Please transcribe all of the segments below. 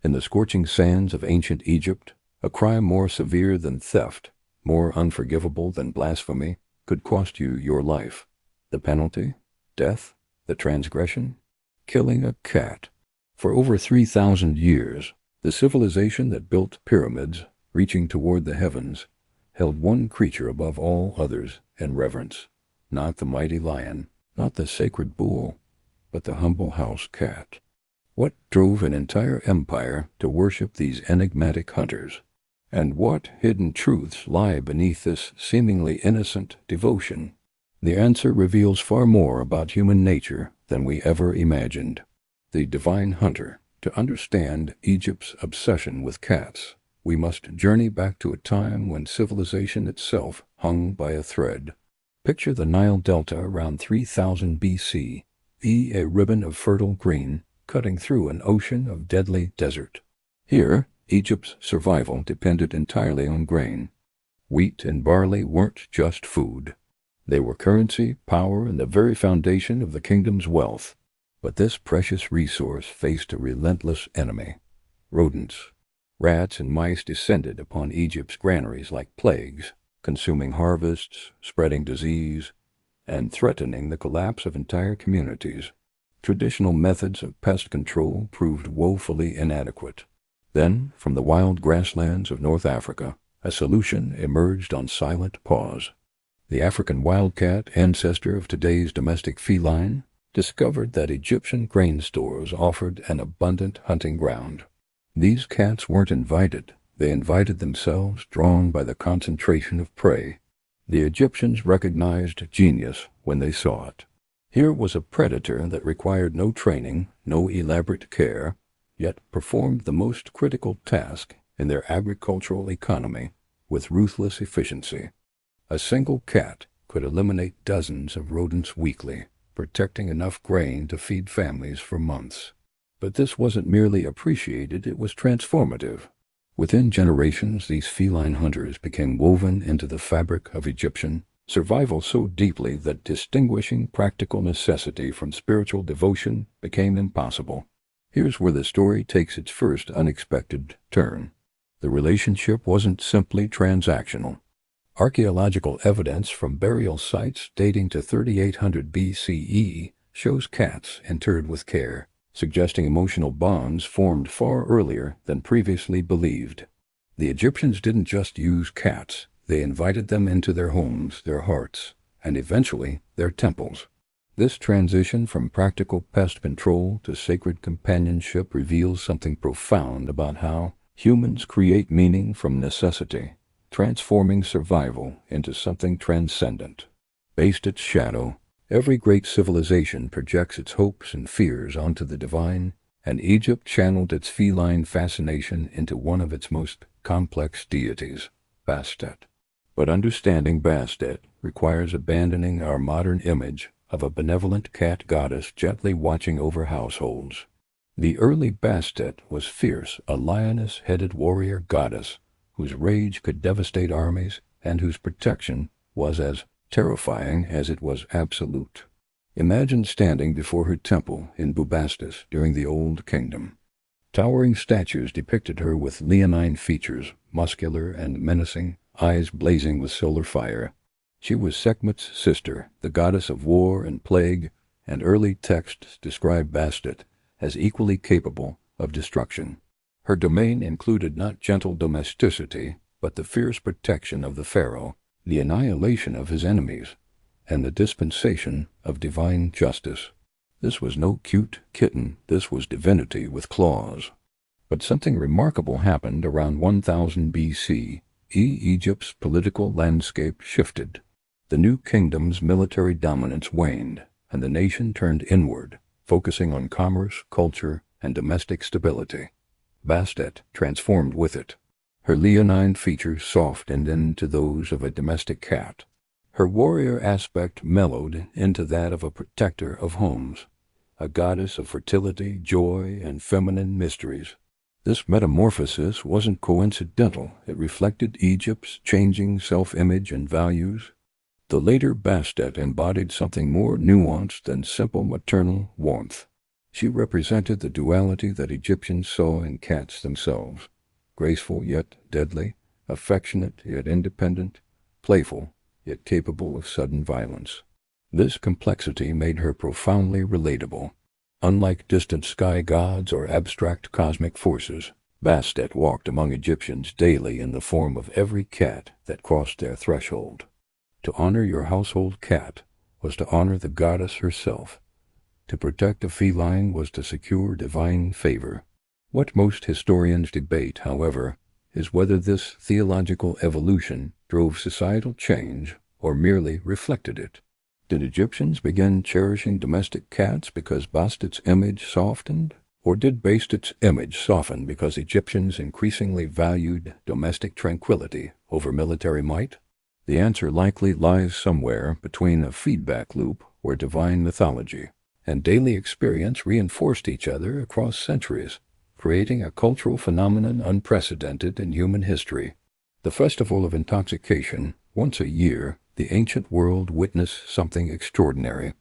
In the scorching sands of ancient Egypt, a crime more severe than theft, more unforgivable than blasphemy, could cost you your life. The penalty? Death? The transgression? Killing a cat. For over 3,000 years, the civilization that built pyramids, reaching toward the heavens, held one creature above all others in reverence. Not the mighty lion, not the sacred bull, but the humble house cat. What drove an entire empire to worship these enigmatic hunters? And what hidden truths lie beneath this seemingly innocent devotion? The answer reveals far more about human nature than we ever imagined. The divine hunter. To understand Egypt's obsession with cats, we must journey back to a time when civilization itself hung by a thread. Picture the Nile Delta around 3000 BC, a ribbon of fertile green cutting through an ocean of deadly desert. Here, Egypt's survival depended entirely on grain. Wheat and barley weren't just food. They were currency, power, and the very foundation of the kingdom's wealth. But this precious resource faced a relentless enemy. Rodents. Rats and mice descended upon Egypt's granaries like plagues, consuming harvests, spreading disease, and threatening the collapse of entire communities. Traditional methods of pest control proved woefully inadequate. Then, from the wild grasslands of North Africa, a solution emerged on silent pause. The African wildcat, ancestor of today's domestic feline, discovered that Egyptian grain stores offered an abundant hunting ground. These cats weren't invited. They invited themselves, drawn by the concentration of prey. The Egyptians recognized genius when they saw it. Here was a predator that required no training, no elaborate care, yet performed the most critical task in their agricultural economy with ruthless efficiency. A single cat could eliminate dozens of rodents weekly, protecting enough grain to feed families for months. But this wasn't merely appreciated, it was transformative. Within generations, these feline hunters became woven into the fabric of Egyptian survival so deeply that distinguishing practical necessity from spiritual devotion became impossible. Here's where the story takes its first unexpected turn. The relationship wasn't simply transactional. Archaeological evidence from burial sites dating to 3800 BCE shows cats interred with care, suggesting emotional bonds formed far earlier than previously believed. The Egyptians didn't just use cats, they invited them into their homes, their hearts, and eventually their temples. This transition from practical pest control to sacred companionship reveals something profound about how humans create meaning from necessity, transforming survival into something transcendent. Bastet's shadow. Every great civilization projects its hopes and fears onto the divine, and Egypt channeled its feline fascination into one of its most complex deities, Bastet. But understanding Bastet requires abandoning our modern image of a benevolent cat goddess gently watching over households. The early Bastet was fierce, a lioness-headed warrior goddess whose rage could devastate armies and whose protection was as terrifying as it was absolute. Imagine standing before her temple in Bubastis during the Old Kingdom. Towering statues depicted her with leonine features, muscular and menacing, eyes blazing with solar fire. She was Sekhmet's sister, the goddess of war and plague, and early texts describe Bastet as equally capable of destruction. Her domain included not gentle domesticity, but the fierce protection of the pharaoh, the annihilation of his enemies, and the dispensation of divine justice. This was no cute kitten, this was divinity with claws. But something remarkable happened around 1000 BC. Egypt's political landscape shifted. The new kingdom's military dominance waned, and the nation turned inward, focusing on commerce, culture, and domestic stability. Bastet transformed with it. Her leonine features softened into those of a domestic cat. Her warrior aspect mellowed into that of a protector of homes, a goddess of fertility, joy, and feminine mysteries. This metamorphosis wasn't coincidental. It reflected Egypt's changing self-image and values. The later Bastet embodied something more nuanced than simple maternal warmth. She represented the duality that Egyptians saw in cats themselves: graceful yet deadly, affectionate yet independent, playful yet capable of sudden violence. This complexity made her profoundly relatable. Unlike distant sky gods or abstract cosmic forces, Bastet walked among Egyptians daily in the form of every cat that crossed their threshold. To honor your household cat was to honor the goddess herself. To protect a feline was to secure divine favor. What most historians debate, however, is whether this theological evolution drove societal change or merely reflected it. Did Egyptians begin cherishing domestic cats because Bastet's image softened? Or did Bastet's image soften because Egyptians increasingly valued domestic tranquility over military might? The answer likely lies somewhere between a feedback loop where divine mythology and daily experience reinforced each other across centuries, creating a cultural phenomenon unprecedented in human history. The festival of intoxication, once a year, the ancient world witnessed something extraordinary.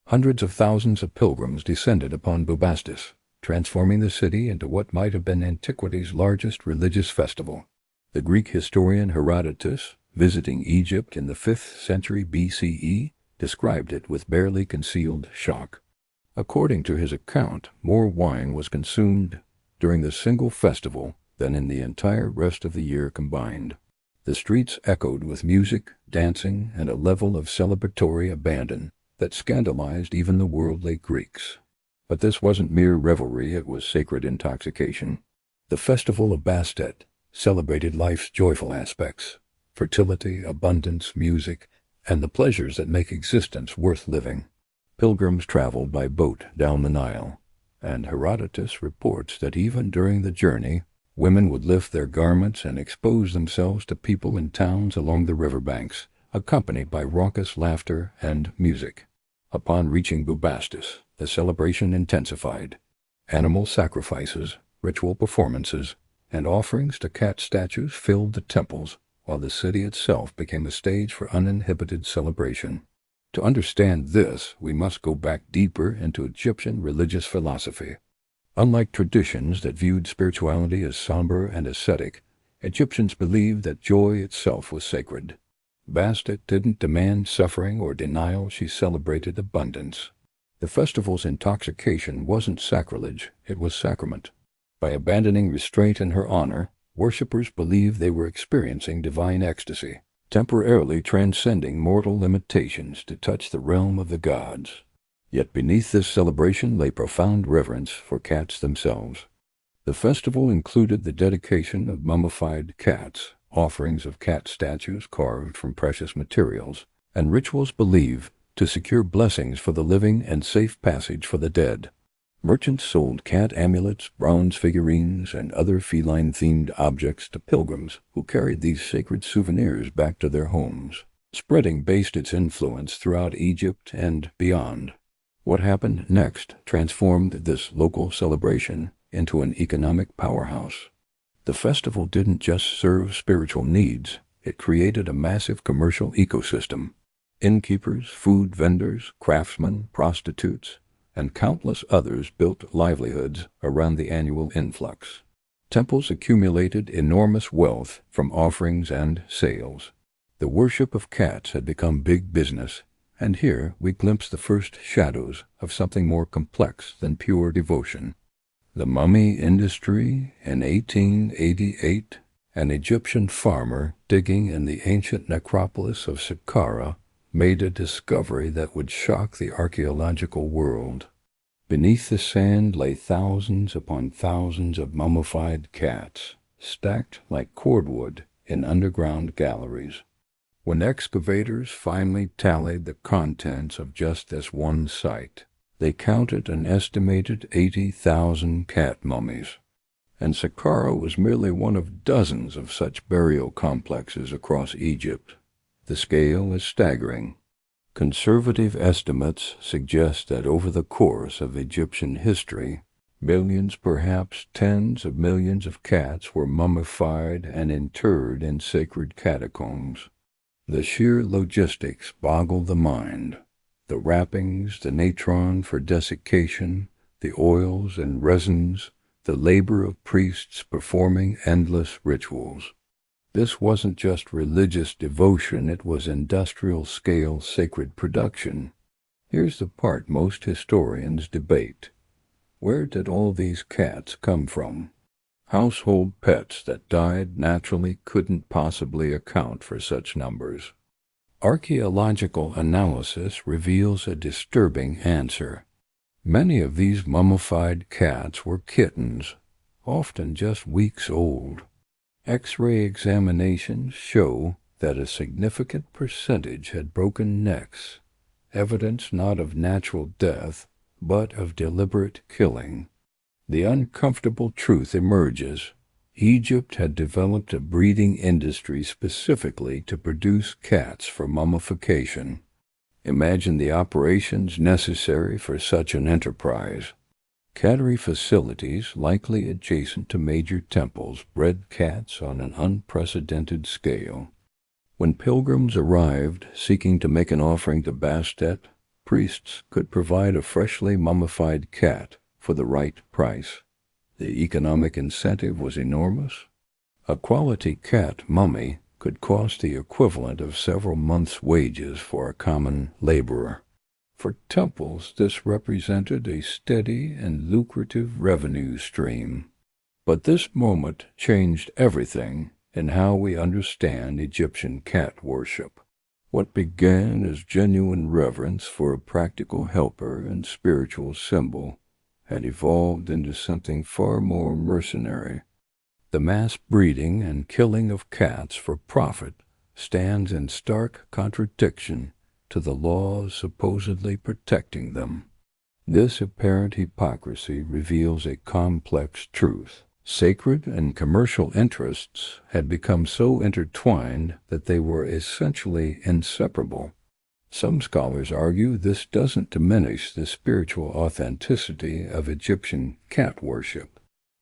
Hundreds of thousands of pilgrims descended upon Bubastis, transforming the city into what might have been antiquity's largest religious festival. The Greek historian Herodotus, visiting Egypt in the 5th century BCE, described it with barely concealed shock. According to his account, more wine was consumed during the single festival than in the entire rest of the year combined. The streets echoed with music, dancing, and a level of celebratory abandon that scandalized even the worldly Greeks. But this wasn't mere revelry, it was sacred intoxication. The festival of Bastet celebrated life's joyful aspects: fertility, abundance, music, and the pleasures that make existence worth living. Pilgrims traveled by boat down the Nile, and Herodotus reports that even during the journey, women would lift their garments and expose themselves to people in towns along the riverbanks, accompanied by raucous laughter and music. Upon reaching Bubastis, the celebration intensified. Animal sacrifices, ritual performances, and offerings to cat statues filled the temples, while the city itself became a stage for uninhibited celebration. To understand this, we must go back deeper into Egyptian religious philosophy. Unlike traditions that viewed spirituality as somber and ascetic, Egyptians believed that joy itself was sacred. Bastet didn't demand suffering or denial, she celebrated abundance. The festival's intoxication wasn't sacrilege, it was sacrament. By abandoning restraint in her honor, worshippers believed they were experiencing divine ecstasy, temporarily transcending mortal limitations to touch the realm of the gods. Yet beneath this celebration lay profound reverence for cats themselves. The festival included the dedication of mummified cats, offerings of cat statues carved from precious materials, and rituals believed to secure blessings for the living and safe passage for the dead. Merchants sold cat amulets, bronze figurines, and other feline-themed objects to pilgrims who carried these sacred souvenirs back to their homes, spreading Bastet's influence throughout Egypt and beyond. What happened next transformed this local celebration into an economic powerhouse. The festival didn't just serve spiritual needs, it created a massive commercial ecosystem. Innkeepers, food vendors, craftsmen, prostitutes, and countless others built livelihoods around the annual influx. Temples accumulated enormous wealth from offerings and sales. The worship of cats had become big business, and here we glimpse the first shadows of something more complex than pure devotion. The mummy industry. In 1888, an Egyptian farmer digging in the ancient necropolis of Saqqara made a discovery that would shock the archaeological world. Beneath the sand lay thousands upon thousands of mummified cats, stacked like cordwood in underground galleries. When excavators finally tallied the contents of just this one site, they counted an estimated 80,000 cat mummies, and Saqqara was merely one of dozens of such burial complexes across Egypt. The scale is staggering. Conservative estimates suggest that over the course of Egyptian history, millions, perhaps tens of millions of cats were mummified and interred in sacred catacombs. The sheer logistics boggle the mind. The wrappings, the natron for desiccation, the oils and resins, the labor of priests performing endless rituals. This wasn't just religious devotion, it was industrial-scale sacred production. Here's the part most historians debate. Where did all these cats come from? Household pets that died naturally couldn't possibly account for such numbers. Archaeological analysis reveals a disturbing answer. Many of these mummified cats were kittens, often just weeks old. X-ray examinations show that a significant percentage had broken necks, evidence not of natural death, but of deliberate killing. The uncomfortable truth emerges. Egypt had developed a breeding industry specifically to produce cats for mummification. Imagine the operations necessary for such an enterprise. Cattery facilities, likely adjacent to major temples, bred cats on an unprecedented scale. When pilgrims arrived seeking to make an offering to Bastet, priests could provide a freshly mummified cat for the right price. The economic incentive was enormous. A quality cat mummy could cost the equivalent of several months' wages for a common laborer. For temples, this represented a steady and lucrative revenue stream. But this moment changed everything in how we understand Egyptian cat worship. What began as genuine reverence for a practical helper and spiritual symbol had evolved into something far more mercenary. The mass breeding and killing of cats for profit stands in stark contradiction to the laws supposedly protecting them. This apparent hypocrisy reveals a complex truth. Sacred and commercial interests had become so intertwined that they were essentially inseparable. Some scholars argue this doesn't diminish the spiritual authenticity of Egyptian cat worship.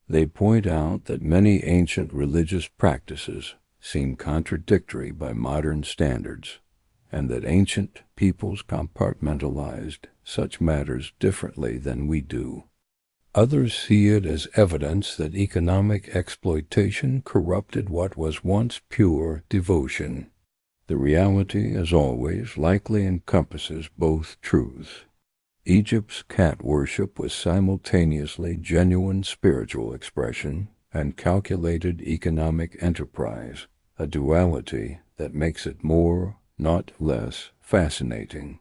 They point out that many ancient religious practices seem contradictory by modern standards, and that ancient peoples compartmentalized such matters differently than we do. Others see it as evidence that economic exploitation corrupted what was once pure devotion. The reality, as always, likely encompasses both truths. Egypt's cat worship was simultaneously genuine spiritual expression and calculated economic enterprise, a duality that makes it more, not less, fascinating.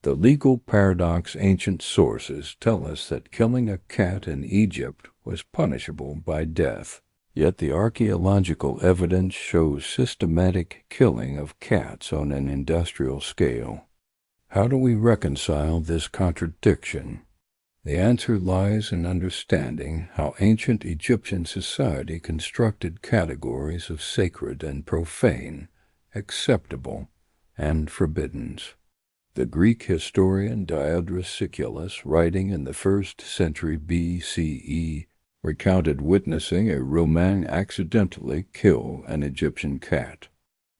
The legal paradox ancient sources tell us that killing a cat in Egypt was punishable by death, yet the archaeological evidence shows systematic killing of cats on an industrial scale. How do we reconcile this contradiction? The answer lies in understanding how ancient Egyptian society constructed categories of sacred and profane, acceptable and forbidden. The Greek historian Diodorus Siculus, writing in the 1st century BCE, recounted witnessing a Roman accidentally kill an Egyptian cat.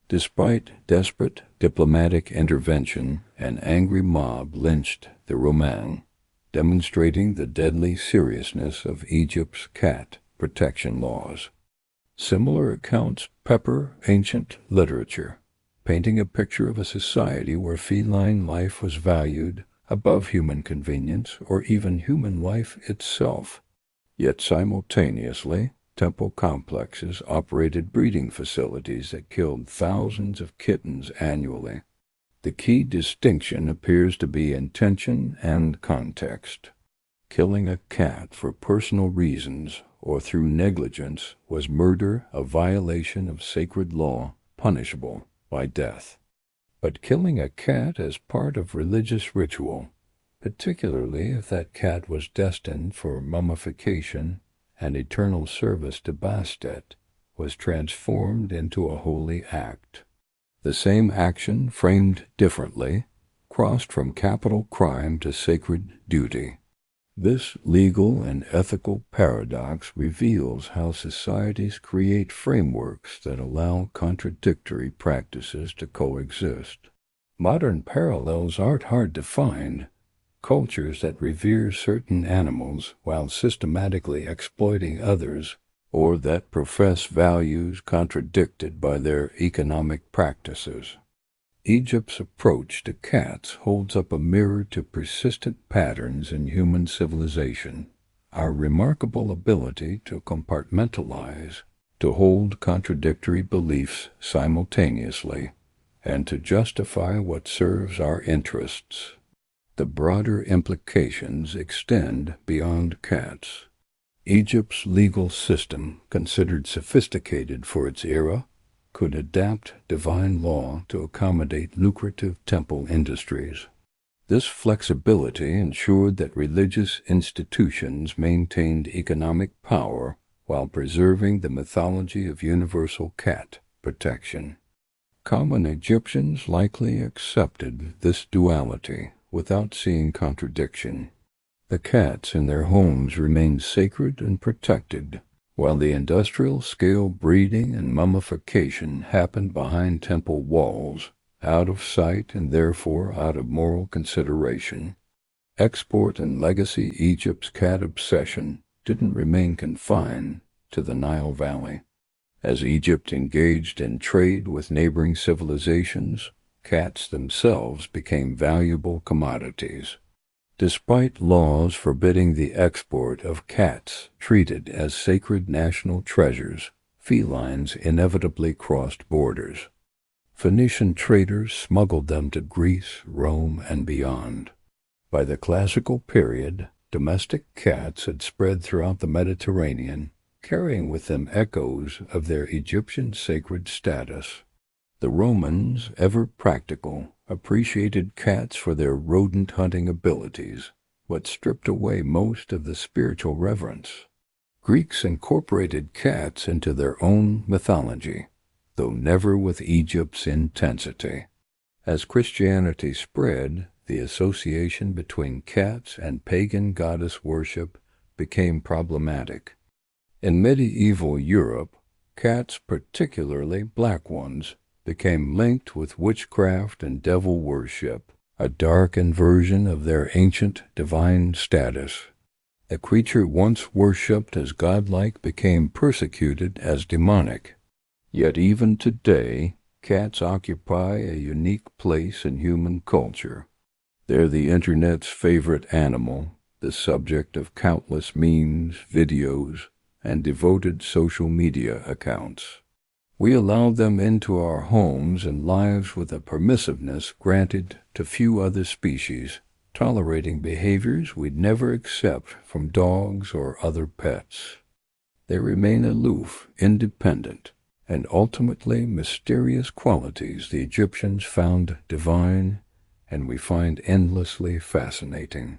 Despite desperate diplomatic intervention, an angry mob lynched the Roman, demonstrating the deadly seriousness of Egypt's cat protection laws. Similar accounts pepper ancient literature, painting a picture of a society where feline life was valued above human convenience or even human life itself. Yet simultaneously, temple complexes operated breeding facilities that killed thousands of kittens annually. The key distinction appears to be intention and context. Killing a cat for personal reasons or through negligence was murder, a violation of sacred law, punishable by death. But killing a cat as part of religious ritual, particularly if that cat was destined for mummification and eternal service to Bastet, was transformed into a holy act. The same action, framed differently, crossed from capital crime to sacred duty. This legal and ethical paradox reveals how societies create frameworks that allow contradictory practices to coexist. Modern parallels aren't hard to find. cultures that revere certain animals while systematically exploiting others, or that profess values contradicted by their economic practices. Egypt's approach to cats holds up a mirror to persistent patterns in human civilization. Our remarkable ability to compartmentalize, to hold contradictory beliefs simultaneously, and to justify what serves our interests. The broader implications extend beyond cats. Egypt's legal system, considered sophisticated for its era, could adapt divine law to accommodate lucrative temple industries. This flexibility ensured that religious institutions maintained economic power while preserving the mythology of universal cat protection. Common Egyptians likely accepted this duality without seeing contradiction. The cats in their homes remained sacred and protected, while the industrial-scale breeding and mummification happened behind temple walls, out of sight and therefore out of moral consideration. Export and legacy Egypt's cat obsession didn't remain confined to the Nile Valley. As Egypt engaged in trade with neighboring civilizations, cats themselves became valuable commodities. Despite laws forbidding the export of cats treated as sacred national treasures, felines inevitably crossed borders. Phoenician traders smuggled them to Greece, Rome, and beyond. By the classical period, domestic cats had spread throughout the Mediterranean, carrying with them echoes of their Egyptian sacred status. The Romans, ever practical, appreciated cats for their rodent-hunting abilities, but stripped away most of the spiritual reverence. Greeks incorporated cats into their own mythology, though never with Egypt's intensity. As Christianity spread, the association between cats and pagan goddess worship became problematic. In medieval Europe, cats, particularly black ones, became linked with witchcraft and devil worship, a dark inversion of their ancient divine status. A creature once worshipped as godlike became persecuted as demonic. Yet even today, cats occupy a unique place in human culture. They're the internet's favorite animal, the subject of countless memes, videos, and devoted social media accounts. We allow them into our homes and lives with a permissiveness granted to few other species, tolerating behaviors we'd never accept from dogs or other pets. They remain aloof, independent, and ultimately mysterious qualities the Egyptians found divine and we find endlessly fascinating.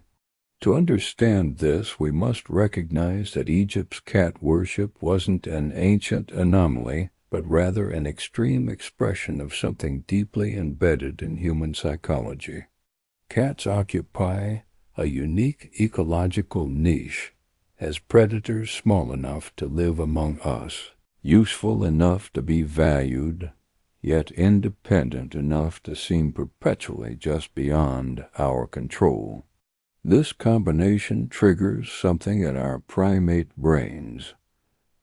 To understand this, we must recognize that Egypt's cat worship wasn't an ancient anomaly, but rather an extreme expression of something deeply embedded in human psychology. Cats occupy a unique ecological niche as predators small enough to live among us, useful enough to be valued, yet independent enough to seem perpetually just beyond our control. This combination triggers something in our primate brains,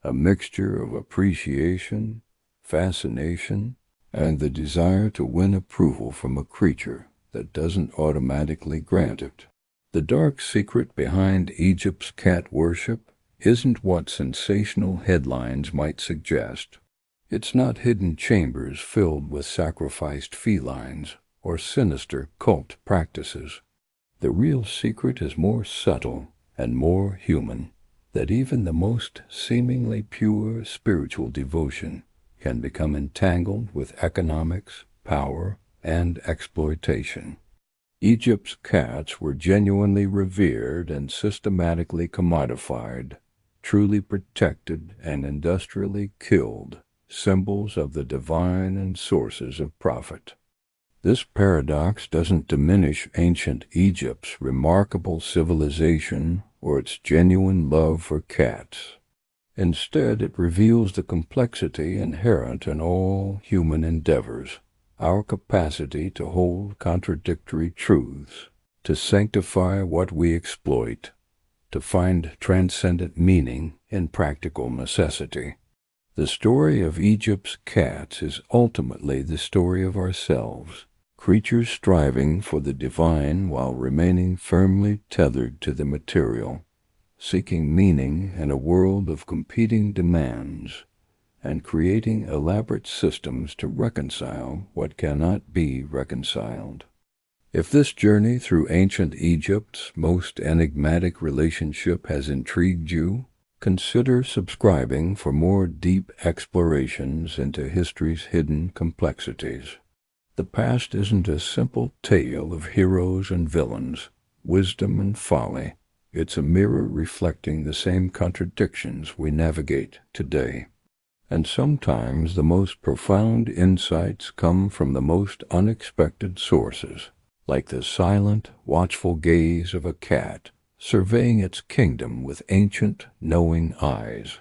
a mixture of appreciation, fascination, and the desire to win approval from a creature that doesn't automatically grant it. The dark secret behind Egypt's cat worship isn't what sensational headlines might suggest. It's not hidden chambers filled with sacrificed felines or sinister cult practices. The real secret is more subtle and more human, that even the most seemingly pure spiritual devotion can become entangled with economics, power, and exploitation. Egypt's cats were genuinely revered and systematically commodified, truly protected and industrially killed, symbols of the divine and sources of profit. This paradox doesn't diminish ancient Egypt's remarkable civilization or its genuine love for cats. Instead, it reveals the complexity inherent in all human endeavors, our capacity to hold contradictory truths, to sanctify what we exploit, to find transcendent meaning in practical necessity. The story of Egypt's cats is ultimately the story of ourselves, creatures striving for the divine while remaining firmly tethered to the material, seeking meaning in a world of competing demands, and creating elaborate systems to reconcile what cannot be reconciled. If this journey through ancient Egypt's most enigmatic relationship has intrigued you, consider subscribing for more deep explorations into history's hidden complexities. The past isn't a simple tale of heroes and villains, wisdom and folly. It's a mirror reflecting the same contradictions we navigate today. And sometimes the most profound insights come from the most unexpected sources, like the silent, watchful gaze of a cat surveying its kingdom with ancient, knowing eyes.